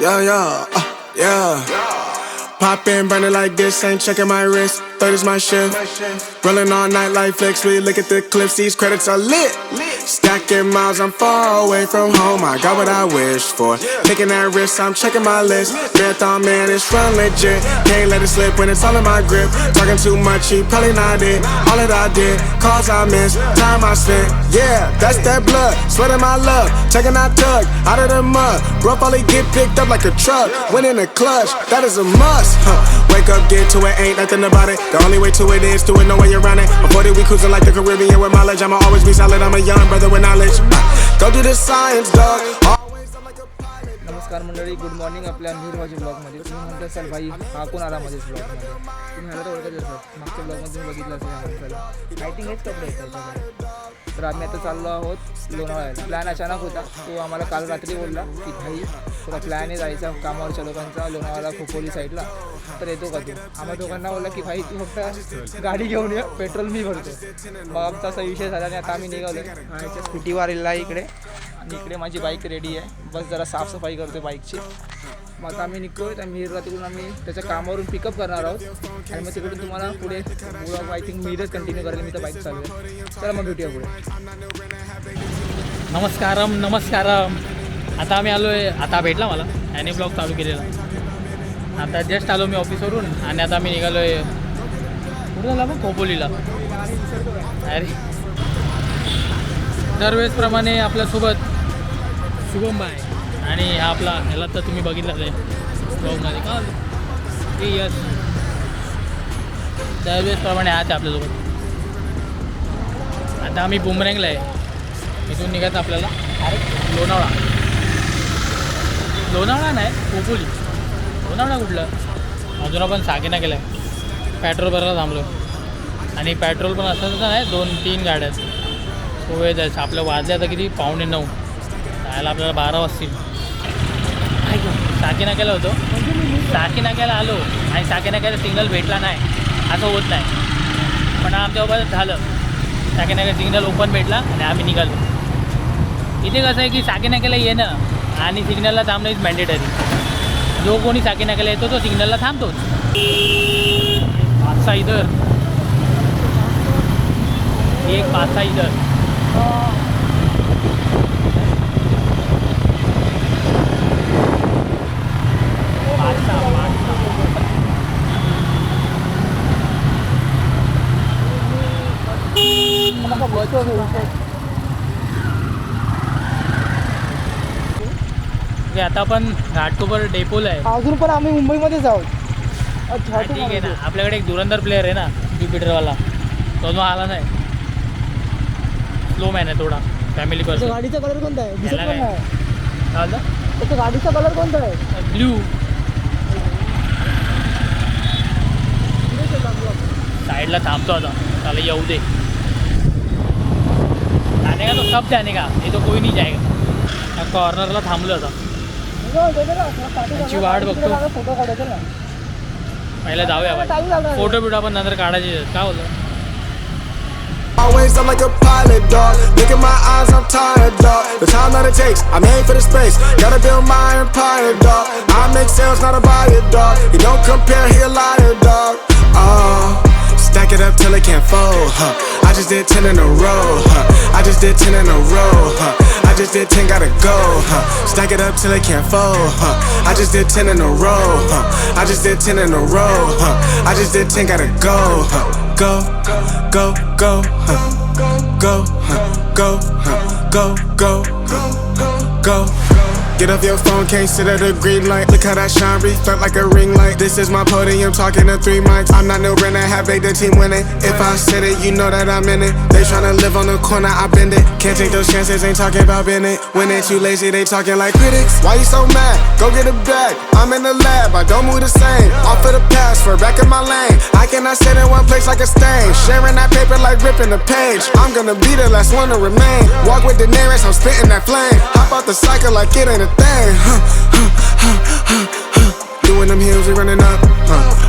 Yeah. Pop in, burning like this, ain't checking my wrist. Third is my shift. Rolling all night like flex. We look at the clips, these credits are lit. Stacking miles, I'm far away from home. I got what I wished for. Taking that risk, I'm checking my list. Marathon man, it's run legit. Can't let it slip when it's all in my grip. Talking too much, he probably not it. All that I did, calls I missed, time I spent. Yeah, that's that blood, sweating my love. Taking that tug out of the mud. Rough only get picked up like a truck. Win in the clutch, that is a must. Wake up, get to it, ain't nothing about it. The only way to it is do it, no way around it. Avoid it, we cruising like the Caribbean with mileage. I'ma always be solid, I'm a young brother with knowledge. Go do the science, dog. नमस्कार मंडळी, good morning. आपल्या निर्वाजी ब्लॉगमध्ये तुम्ही म्हणत असाल भाई हा कोण आला माझ्याच ब्लॉगमध्ये. तुम्ही ह्याला तर ओळखत असाल, मागच्या ब्लॉगमध्ये बघितलं असेल ह्या माणसाला. आय थिंक हेच कपडे आहेत त्याच्याकडे. तर आम्ही आता चाललो आहोत लोणावळ्याला. प्लॅन अचानक होता, तो आम्हाला काल रात्री बोलला की भाई थोडा प्लॅन आहे जायचा कामावरच्या लोकांचा लोणावळा खोपोली साईडला, तर येतो का तू. आम्हा दोघांना बोलला की भाई तू फक्त गाडी घेऊन ये, पेट्रोल मी भरतो. मग आमचा असा विषय झाला आणि आता आम्ही निघालो. ह्याच्या स्कूटीवर आलेला आहे इकडे, आणि इकडे माझी बाईक रेडी आहे. बस जरा साफसफाई करतो बाईकची. मग आता आम्ही निघतोय आणि मिरला तिकडून आम्ही त्याच्या कामावरून पिकअप करणार आहोत. आणि मग तिकडून तुम्हाला पुढे ब्लॉग आय थिंक मीच कंटिन्यू करेल. मी तर बाईक चालू आहे. चला मग भेटूया पुढे. नमस्कारम. आता आम्ही आलो आहे, आता भेटला मला याने ब्लॉग चालू केलेला. आता जस्ट आलो मी ऑफिसवरून आणि आता आम्ही निघालो आहे कुठं झाला मग खोपोलीला. अरे दरवेळेसप्रमाणे आपल्यासोबत शुभम आहे आणि हा आपला ह्याला तर तुम्ही बघितलाच आहे ब्लॉगमध्ये का यस. दरवेळेसप्रमाणे हाच आहे आपल्यासोबत. आता आम्ही बुमरँगला आहे. इथून निघायचं आपल्याला अरे लोणावळा नाही खोपोली. लोणावळा कुठलं अजून आपण सागेना केलं आहे. पेट्रोल भरायला थांबलो आणि पेट्रोल पण असं नाही 2-3 गाड्या आहेत. तो वेळ जायचं आपलं. वाजले आता किती 8:45 जायला आपल्याला 12 वाजतील. साकीनाक्याला होतो, साकीनाक्याला आलो आणि साकीनाक्याला सिग्नल भेटला नाही. असं होत नाही, पण आमच्यासोबत झालं. साकीनाक्याला सिग्नल ओपन भेटला आणि आम्ही निघालो. इथे कसं आहे की साकीनाक्याला येणं आणि सिग्नलला थांबणं इज मॅन्डेटरी. जो कोणी साकीनाक्याला येतो तो सिग्नलला थांबतोच. पाचसा इधर, एक पाचसा इधर. आता आपण घाटकोपर डेपोला आहे. अजून पण आम्ही मुंबईमध्ये जाऊ. ठीक आहे ना. आपल्याकडे एक धुरंधर प्लेअर आहे ना ज्युपिटरवाला, तो आला नाही. स्लो मॅन आहे थोडा, फॅमिली पर्सन. गाडीचा कलर कोणता आहे? त्याचा गाडीचा कलर कोणता आहे? ब्ल्यू. साईडला थांबतो आता, त्याला येऊ दे. जाने का तो सब जाने का, ये तो कोई नहीं जाएगा. कॉर्नरला थांबलो आता, त्याची वाट बघतो. पहिला जाऊया फोटो बिटो आपण नंतर काढायचे. काय होतं Always I'm like a pilot, dog. Look at my eyes, I'm tired, dog. The time that it takes, I made for the space. Gotta build my empire, dog. I make sales, not a buyer, dog. You don't compare, he a liar, dog. Stack it up till it can't fold, huh? I just did 10 in a row, huh? I just did 10 in a row, huh? I just did 10, gotta go, huh? Stack it up till it can't fold, huh? I just did 10 in a row, huh? I just did 10 in a row, huh? I just did 10, gotta go, huh? Go, go, go, huh? Go, huh? Go, huh? Go, go, go. Get off your phone, can't sit at a green light. Look how that shine reflect like a ring light. This is my podium, talking to 3 mics. I'm not no Brennan, have made the team winning. If I said it, you know that I'm in it. They tryna live on the corner, I bend it. Can't take those chances, ain't talking about bend it. When ain't you lazy, they talking like critics. Why you so mad? Go get a bag. I'm in the lab, I don't move the same. Off of the password, back in my lane. I cannot sit in one place like a stain. Sharing that paper like ripping the page. I'm gonna be the last one to remain. Walk with the nearest, I'm spitting that flame. Hop out the cycle like it ain't a thing. Doing them heels, we running up.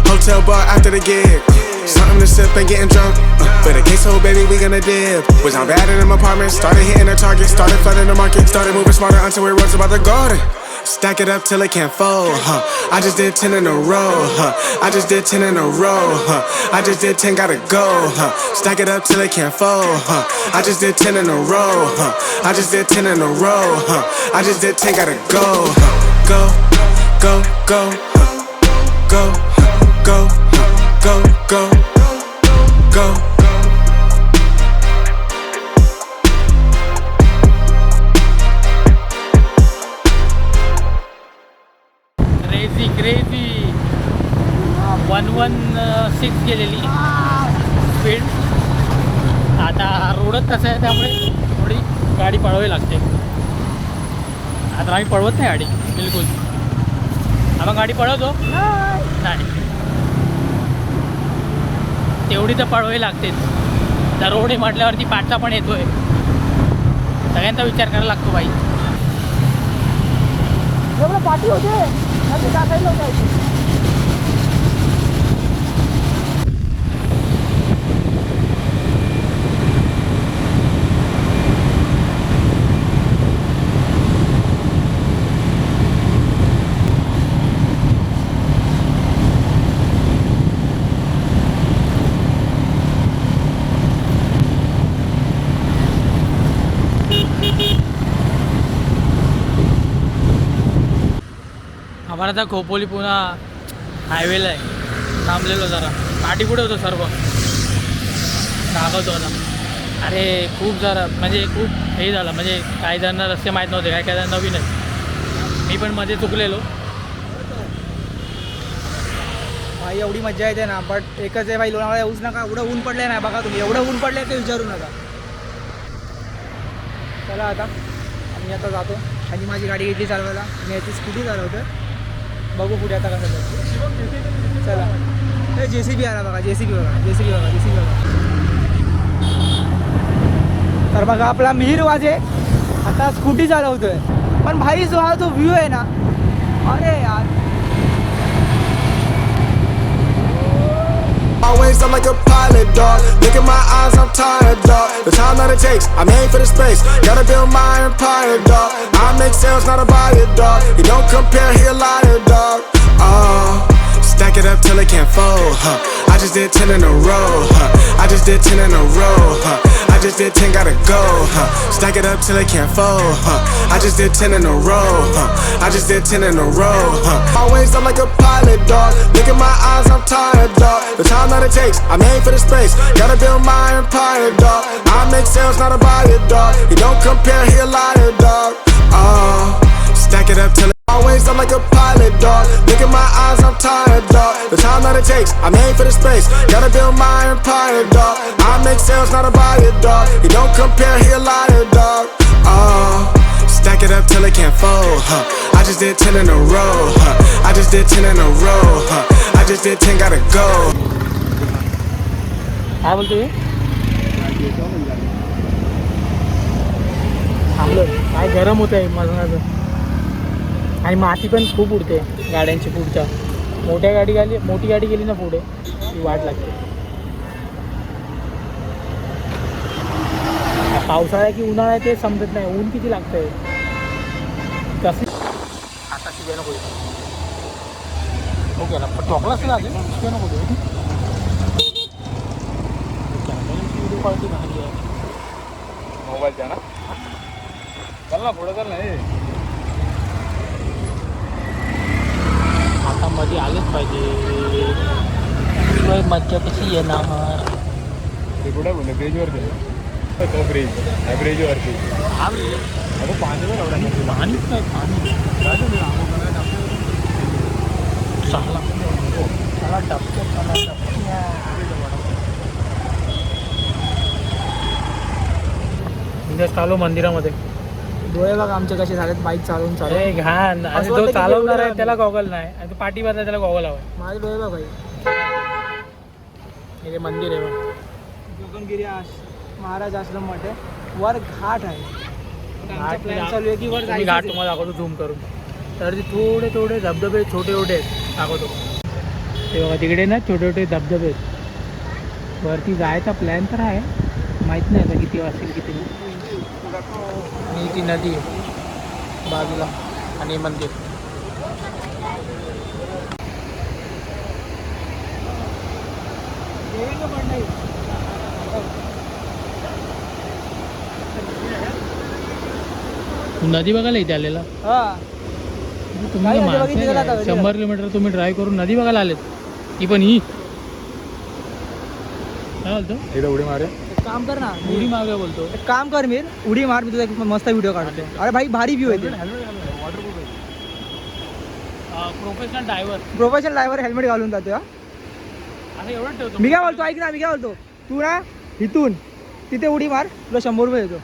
Hotel bar after the gig. Something to sip and getting drunk. For the queso, baby, we gonna dip. Was on bad in them apartments. Started hitting the target. Started flooding the market. Started moving smarter until we rose about the garden. Stack it up till it can't fold, huh? I just did 10 in a row, huh? I just did 10 in a row, huh? I just did 10, gotta go, huh? Stack it up till it can't fold, huh? I just did 10 in a row, huh? I just did 10 in a row, huh? I just did 10, gotta go, huh? Go, go, go, go, go, go, go, go. Crazy 116 गेलेली speed. आता रोडच तसं आहे त्यामुळे थोडी गाडी पळवावी लागते. आता आम्ही पळवत नाही गाडी बिलकुल. आपण गाडी पळवतो नाही, तेवढी तर पळवावी लागतेच. तर रोड आहे म्हटल्यावरती पाठचा पण येतोय, सगळ्यांचा विचार करायला लागतो बाई. एवढं पाठी होते टाकायला होतं. आम्हाला आता खोपोली पुन्हा हायवेला आहे, थांबलेलो जरा. पाठी पुढे होतो सर्व, दाखवतो आता. अरे खूप जरा म्हणजे खूप हे झालं, म्हणजे काही जणांना रस्ते माहीत नव्हते, काही काही नवीन आहे. मी पण मध्ये चुकलेलो. भाई एवढी मजा येते ना, बट एकच आहे भाई, लोणावळा येऊच नका. एवढं ऊन पडलं नाही बघा तुम्ही, एवढं ऊन पडलं ते विचारू नका. चला आता आम्ही आता जातो, आणि माझी गाडी घेतली चालवायला, मी याची स्कूटी चालवतो. बघू पुढे आता कसं करतो. चला ते JCB आला बघा, JCB बघा, JCB बघा, JCB बघा. तर बघा आपला मिहीर वाजे आता स्कूटी चालवतोय. पण भाई जो हा जो व्ह्यू आहे ना, अरे यार. Always I'm like a pilot, dog. Look at my eyes, I'm tired, dog. The time that it takes, I'm aiming for the space. Gotta build my empire, dog. I make sales, not a buyer, dog. You don't compare, he a liar, dog. Stack it up till it can't fold, huh? I just did 10 in a row, huh? I just did 10 in a row, huh? I just did 10, gotta go, huh? Stack it up till it can't fold, huh? I just did 10 in a row, huh? I just did 10 in a row, huh? Always I'm like a pilot, dog. Look at my eyes, I'm tired, dog. The time that it takes, I'm aiming for the space. Gotta build my empire, dog. I make sales, not a buyer, dog. You don't compare, he a liar, dog. Stack it up till it always I'm like a pilot, dog. Look at my eyes, I'm tired, dog. The time that it takes, I'm aiming for the space. Gotta build my empire, dog. I make sales, not a buyer, dog. You don't compare, he a liar, dog. Stack it up till it can't fold, huh? I just did 10 in a row, huh? I just did 10 in a row, huh? I just did 10, gotta go. काय बोलतोय? थांबलो, काय गरम होत आहे माझं. आणि माती पण खूप उडते गाड्यांची पुढच्या. मोठी गाडी गेली ना पुढे ती वाट लागते. पावसाळा की उन्हाळा आहे ते समजत नाही, ऊन किती लागतंय. कसं आता शिवाय नको ओके ना, पण ठोकलाच नाही आले शिवाय नको दे. व्हिडिओ क्वालिटी भारी आहे मोबाईलच्या ना. चल ना पुढं चल नाही, आता मध्ये आलेच पाहिजे. शिवाय मज्जा कशी येणार. ते कुठे बोलले ब्रिजवरती, तो ब्रिज ब्रिजवरती. हा ब्रिज अगं पाणी पण एवढा नाही. पाणीच नाही, पाणी चला चला टपके चला टपके. चालू मंदिरामध्ये. डोळे बघा आमचे कसे झालेत बाईक चालवून अरे घाण. आणि जो चालवणार आहे त्याला गॉगल नाही, आणि तो पाठीवरला त्याला गॉगल हवा. माझे डोळे बघा भाई. हे मंदिर आहे बघ, गगनगिरी महाराज आश्रम मध्ये वर घाट आहे. प्लॅन चालू आहे की वर मी घाट तुम्हाला दाखवतो झूम करून. तर ते थोडे थोडे धबधबे छोटे छोटे आहेत दाखवतो. ते बघा तिकडे ना छोटे छोटे धबधबे आहेत. वरती जायचा प्लॅन तर आहे, माहीत नाही आता किती वाजतील किती नाही. आणि ती नदी आहे बाजूला. आणि मंदिर. नदी बघायला इथे आलेला तुम्हाला माणसं आहे काय? 100 किलोमीटर तुम्ही ड्राईव्ह करून नदी बघायला आलेत. ही पण ही काय बोलतो इथं उडी मारे. काम कर ना, उडी मागे बोलतो. एक काम कर मीर, उडी मार, मी तुझा एक मस्त व्हिडिओ काढतो. अरे भाई भारी व्ह्यू येते. Professional driver professional driver helmet घालून जातो. हा असं एवढं ठेवतो. मी काय बोलतो ऐक ना, मी काय बोलतो, तू ना इथून तिथे उडी मार, तुला 100 रुपये देतो.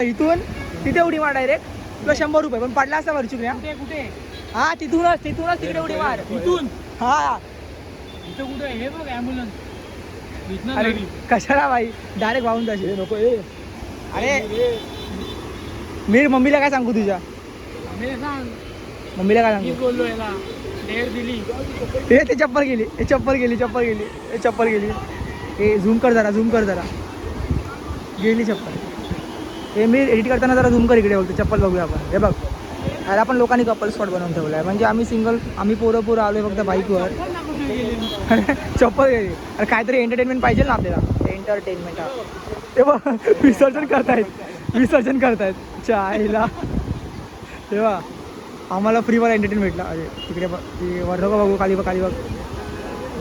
इथून तिथे उडी मार डायरेक्ट, तुला 100 रुपये. पण पडला असता वरचून. कुठे हा तिथूनच तिकडे उडी मार. इथून हा इथं कुठे हे बघ ॲम्ब्युलन्स. इथनं अरे नदी. कशाला भाई, डायरेक्ट वाहून जाशील. नको अरे मी मम्मीला काय सांगू तुझ्या, आम्ही सांग मम्मीला काय मी सांगू. बोललो याला डेअर दिली. हे ते चप्पल गेली, हे चप्पल गेली. हे झूम कर जरा, गेली चप्पल. हे मी एडिट करताना जरा झूम कर इकडे, बोलतो चप्पल बघूया आपण. हे बघ अरे आपण लोकांनी कपल स्पॉट बनवून ठेवला आहे. म्हणजे आम्ही सिंगल, आम्ही पोरं आलोय फक्त बाईकवर. चप्पल गेली. अरे काहीतरी एंटरटेनमेंट पाहिजे ना आपल्याला. एंटरटेनमेंट हा ते बघ विसर्जन करतायत चायला. तेव्हा आम्हाला फ्रीवर एंटरटेनमेंट भेटला. अरे तिकडे वर नको बघू, खाली बघ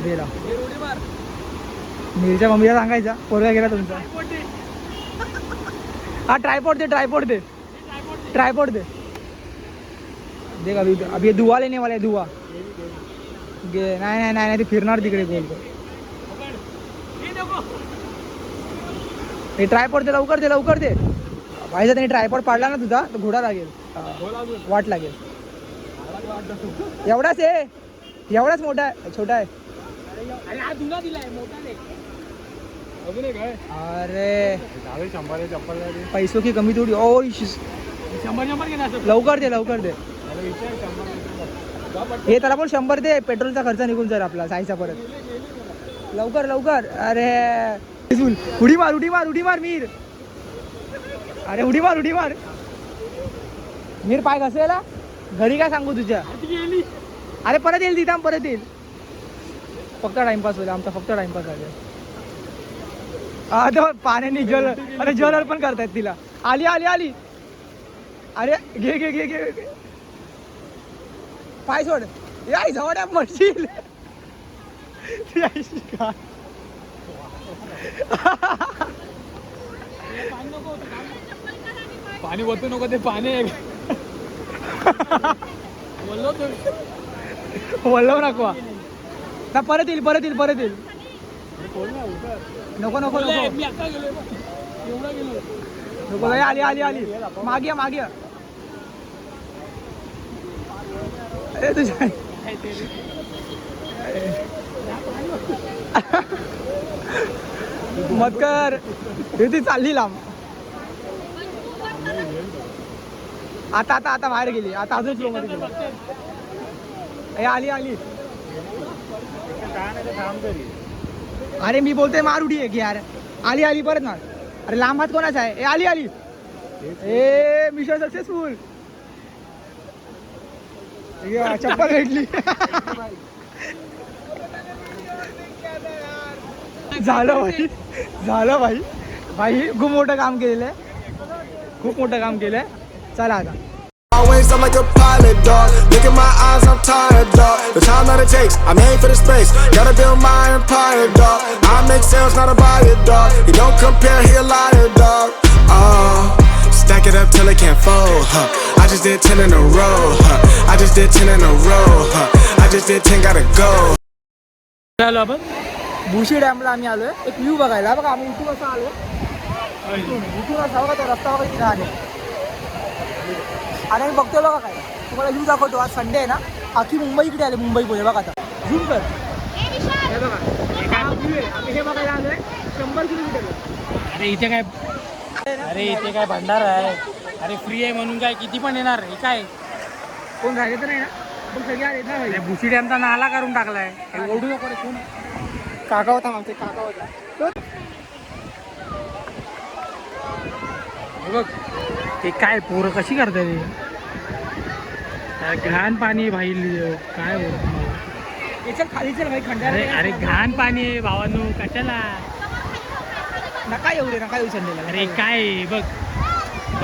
गेला. नीलच्या मम्मीला सांगायचा पोरगा गेला तुमचा. हा ट्रायपॉड दे. देख अभी ये दुआ लेने वाला है. दुआ गे नाही ते फिरणार तिकडे गोल. हे ट्रायपॉड दे, लवकर दे. भाई जर त्यांनी ट्रायपॉड पाडला ना तुझा तर घोडा लागेल, वाट लागेल. एवढाच मोठा आहे, छोटा आहे. अरे 100 चप्पल. पैसों की कमी थोडी. ओ 100 घेणार असं. लवकर दे. हे त्याला पण 100 दे, पेट्रोलचा खर्च निघून जाईल आपला जायचा परत. लवकर. अरे उडी मार मीर. अरे उडी मार मीर. पाय घसेला घरी काय सांगू तुझ्या. अरे परत येईल तिथं, फक्त टाइमपास होईल आमचा, फक्त टाइमपास आहे. आता पाण्याने जल अर्पण करतायत तिला. आली. अरे घे पाय सोड. याय जवळ मरशील. पाणी वतू नको, ते पाणी वळव नको ना. परत येईल. नको मी आता गेलो एवढा गेलो. आली. मागे अरे तुझ्या मत कर. ती चालली लांब. आता बाहेर गेली. आता अजून स्लो मध्ये गेली. आली. अरे मी बोलतोय मार उडी आहे की यार. आली परत मार. अरे लांब हात कोणाचा आहे. आली. ए मिशन सक्सेसफुल. चप्पल भेटली. झालं भाई खूप मोठं काम केलेलं आहे. चला आता. Always I'm like a pilot, dog. Look in my eyes, I'm tired, dog. The time that it takes, I'm made for the space. Gotta build my empire, dog. I make sales, not a buyer, dog. You don't compare, he a liar, dog. Stack it up till it can't fold, huh? I just did 10 in a row, huh? I just did 10 in a row, huh? I just did 10, gotta go. आलो आपण भुशी डॅमला आम्ही आलोय. एक view बघायला. बघा आम्ही इथून असं आलो. इथून असं बघा तो रस्ता वगैरे तिथे आहे. आणि बघतोय बघा काय, तुम्हाला व्ह्यू दाखवतो. आज संडे आहे ना, अख्खी मुंबई इकडे आले. मुंबई पुणे बघा. आता झूम कर. हे बघा हा व्ह्यू आहे. आम्ही हे बघायला आलोय 100 किलोमीटर. अरे इथे काय भंडारा आहे. अरे फ्री आहे म्हणून काय किती पण येणार. हे काय कोण राहिले तर नाही ना, पण सगळे आले ना भाई. भुशी डॅमचा नाला करून टाकलाय. ओढू नको रे. कोण काका होता. बघ ते काय पोरं कशी करतात ते घाण पाणी भाई काय होत याच्यात खाली चल भाई खंडार अरे अरे घाण पाणी आहे भावांनो कशाला नका एवढे नका येऊ संडेला अरे काय आहे? बघ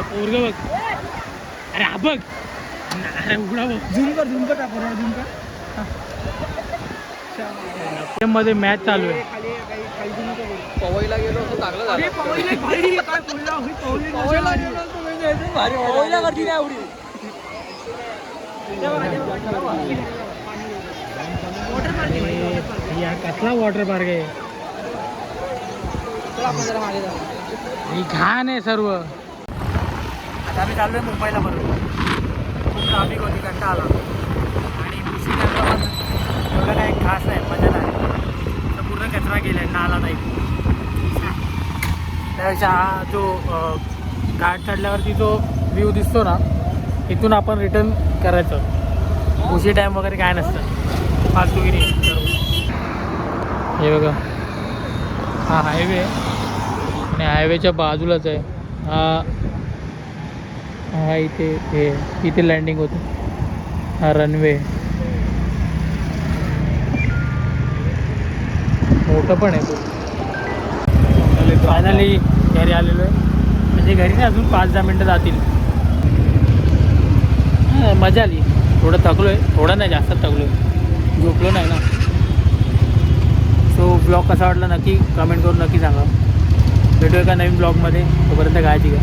पोरग बघ अरे हा बघ अरे उघडा बघ झूम कर टाकू झूम कर मध्ये मॅच चालू आहे खाली काही झूम कर पवईला गेलो असं चांगलं झालं पवईला भारी काय बोलला पवईला गेलो असं म्हणजे भारी पवईला गर्दी नाही एवढी वॉटर पार्क या कसला वॉटर पार्क आहे आपण जरा मागे जाऊ ही घाण आहे सर्व आता आम्ही चाललोय मुंबईला बरोबर खूप ट्राफिक होती कंटाळा आला आणि दुसरी एवढं काही खास नाही मजा नाही तर पूर्ण कचरा गेला आहे नाला नाही त्यापेक्षा हा जो घाट चढल्यावरती जो व्ह्यू दिसतो ना इथून आपण रिटर्न करायचं उशी टाईम वगैरे काय नसतं फालतूगिरी हे बघा हा हायवे आहे आणि हायवेच्या बाजूलाच आहे हा इथे लँडिंग होतं हा रनवे मोठं पण आहे फायनली घरी आलेलो आहे म्हणजे घरी नाही अजून 5-10 मिनटं जातील मजा आली थोडं थकलो आहे थोडं नाही जास्त थकलो आहे झोपलो नाही ना सो ब्लॉग कसा वाटला नक्की कमेंट करून नक्की सांगा भेटूया एका नवीन ब्लॉगमध्ये तोपर्यंत काळजी घ्या